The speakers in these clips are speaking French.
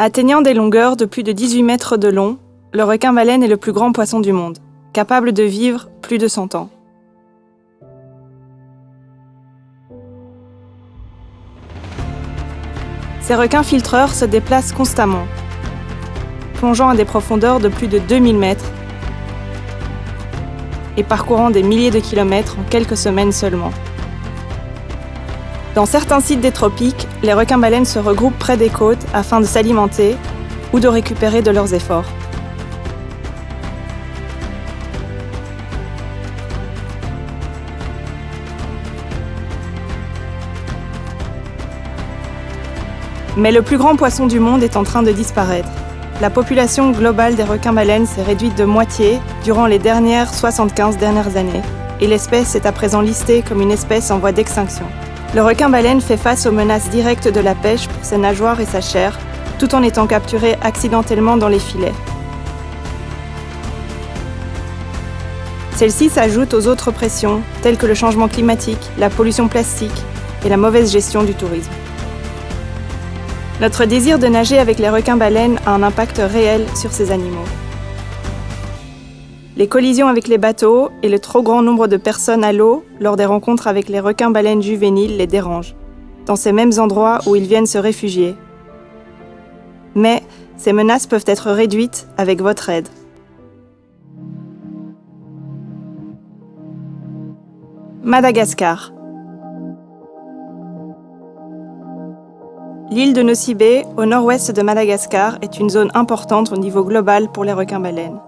Atteignant des longueurs de plus de 18 mètres de long, le requin-baleine est le plus grand poisson du monde, capable de vivre plus de 100 ans. Ces requins filtreurs se déplacent constamment, plongeant à des profondeurs de plus de 2000 mètres et parcourant des milliers de kilomètres en quelques semaines seulement. Dans certains sites des tropiques, les requins-baleines se regroupent près des côtes afin de s'alimenter ou de récupérer de leurs efforts. Mais le plus grand poisson du monde est en train de disparaître. La population globale des requins-baleines s'est réduite de moitié durant les 75 dernières années, et l'espèce est à présent listée comme une espèce en voie d'extinction. Le requin-baleine fait face aux menaces directes de la pêche pour ses nageoires et sa chair, tout en étant capturé accidentellement dans les filets. Celles-ci s'ajoutent aux autres pressions, telles que le changement climatique, la pollution plastique et la mauvaise gestion du tourisme. Notre désir de nager avec les requins-baleines a un impact réel sur ces animaux. Les collisions avec les bateaux et le trop grand nombre de personnes à l'eau lors des rencontres avec les requins-baleines juvéniles les dérangent, dans ces mêmes endroits où ils viennent se réfugier. Mais ces menaces peuvent être réduites avec votre aide. Madagascar. L'île de Nosy Be, au nord-ouest de Madagascar, est une zone importante au niveau global pour les requins-baleines.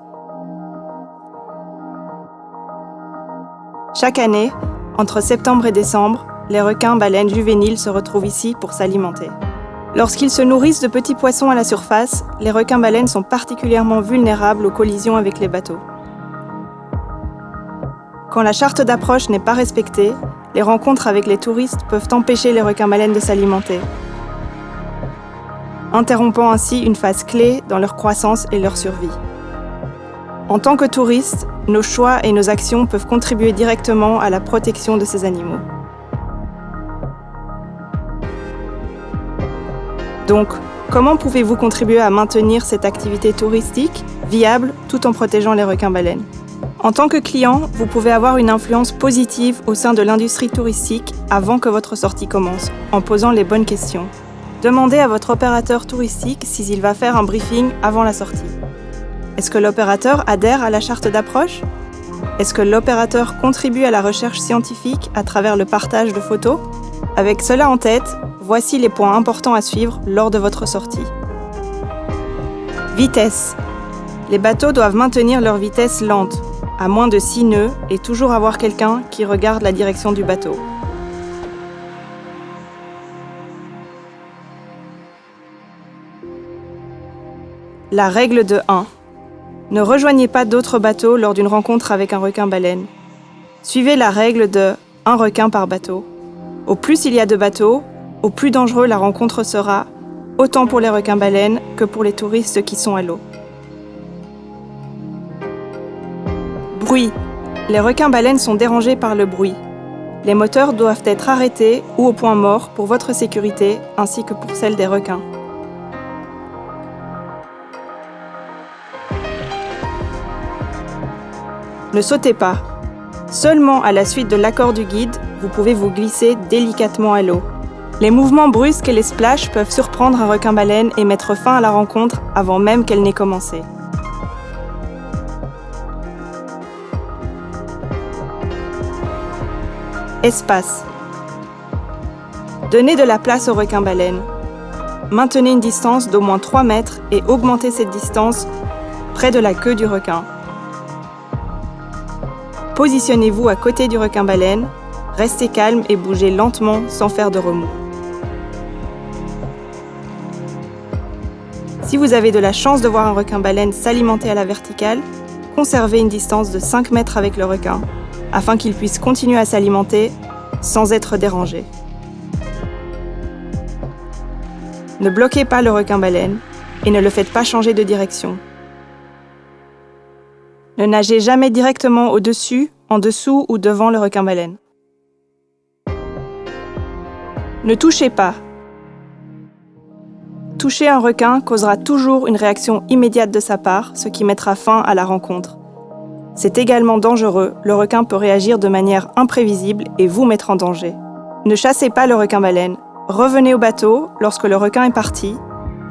Chaque année, entre septembre et décembre, les requins-baleines juvéniles se retrouvent ici pour s'alimenter. Lorsqu'ils se nourrissent de petits poissons à la surface, les requins-baleines sont particulièrement vulnérables aux collisions avec les bateaux. Quand la charte d'approche n'est pas respectée, les rencontres avec les touristes peuvent empêcher les requins-baleines de s'alimenter, interrompant ainsi une phase clé dans leur croissance et leur survie. En tant que touristes, nos choix et nos actions peuvent contribuer directement à la protection de ces animaux. Donc, comment pouvez-vous contribuer à maintenir cette activité touristique viable tout en protégeant les requins-baleines ? En tant que client, vous pouvez avoir une influence positive au sein de l'industrie touristique avant que votre sortie commence, en posant les bonnes questions. Demandez à votre opérateur touristique s'il va faire un briefing avant la sortie. Est-ce que l'opérateur adhère à la charte d'approche ? Est-ce que l'opérateur contribue à la recherche scientifique à travers le partage de photos ? Avec cela en tête, voici les points importants à suivre lors de votre sortie. Vitesse. Les bateaux doivent maintenir leur vitesse lente, à moins de 6 nœuds, et toujours avoir quelqu'un qui regarde la direction du bateau. La règle de 1. Ne rejoignez pas d'autres bateaux lors d'une rencontre avec un requin-baleine. Suivez la règle de 1 requin par bateau. Au plus il y a de bateaux, au plus dangereux la rencontre sera, autant pour les requins-baleines que pour les touristes qui sont à l'eau. Bruit. Les requins-baleines sont dérangés par le bruit. Les moteurs doivent être arrêtés ou au point mort pour votre sécurité ainsi que pour celle des requins. Ne sautez pas. Seulement à la suite de l'accord du guide, vous pouvez vous glisser délicatement à l'eau. Les mouvements brusques et les splashs peuvent surprendre un requin-baleine et mettre fin à la rencontre avant même qu'elle n'ait commencé. Espace. Donnez de la place aux requins-baleines. Maintenez une distance d'au moins 3 mètres et augmentez cette distance près de la queue du requin. Positionnez-vous à côté du requin-baleine, restez calme et bougez lentement sans faire de remous. Si vous avez de la chance de voir un requin-baleine s'alimenter à la verticale, conservez une distance de 5 mètres avec le requin, afin qu'il puisse continuer à s'alimenter sans être dérangé. Ne bloquez pas le requin-baleine et ne le faites pas changer de direction. Ne nagez jamais directement au-dessus, en dessous ou devant le requin-baleine. Ne touchez pas. toucher un requin causera toujours une réaction immédiate de sa part, ce qui mettra fin à la rencontre. C'est également dangereux, le requin peut réagir de manière imprévisible et vous mettre en danger. Ne chassez pas le requin-baleine. Revenez au bateau lorsque le requin est parti.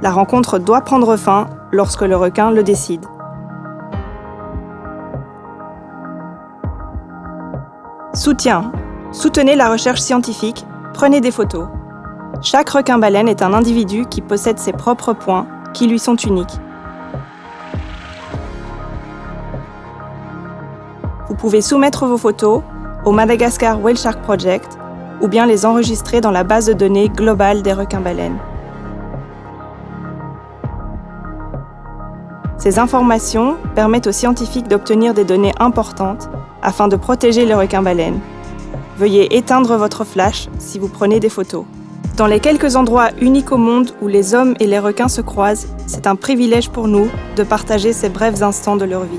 La rencontre doit prendre fin lorsque le requin le décide. Soutien. Soutenez la recherche scientifique, prenez des photos. Chaque requin-baleine est un individu qui possède ses propres points, qui lui sont uniques. Vous pouvez soumettre vos photos au Madagascar Whale Shark Project ou bien les enregistrer dans la base de données globale des requins-baleines. Ces informations permettent aux scientifiques d'obtenir des données importantes afin de protéger les requins-baleines. Veuillez éteindre votre flash si vous prenez des photos. Dans les quelques endroits uniques au monde où les hommes et les requins se croisent, c'est un privilège pour nous de partager ces brefs instants de leur vie.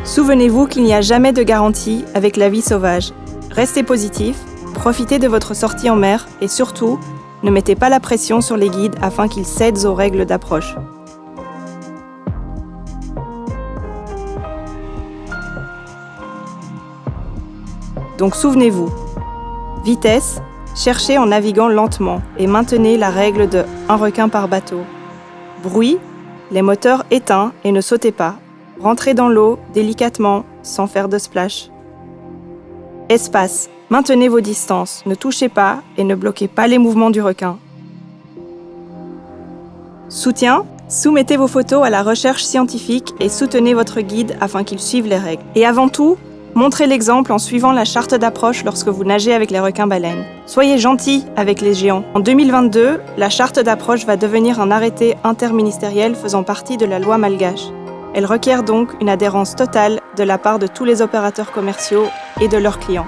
Souvenez-vous qu'il n'y a jamais de garantie avec la vie sauvage. Restez positif, profitez de votre sortie en mer et surtout, ne mettez pas la pression sur les guides afin qu'ils cèdent aux règles d'approche. Donc souvenez-vous, vitesse, cherchez en naviguant lentement et maintenez la règle de 1 requin par bateau. Bruit, les moteurs éteints et ne sautez pas. Rentrez dans l'eau délicatement, sans faire de splash. Espace, maintenez vos distances, ne touchez pas et ne bloquez pas les mouvements du requin. Soutien, soumettez vos photos à la recherche scientifique et soutenez votre guide afin qu'il suive les règles. Et avant tout, montrez l'exemple en suivant la charte d'approche lorsque vous nagez avec les requins-baleines. Soyez gentils avec les géants. En 2022, la charte d'approche va devenir un arrêté interministériel faisant partie de la loi malgache. Elle requiert donc une adhérence totale de la part de tous les opérateurs commerciaux et de leurs clients.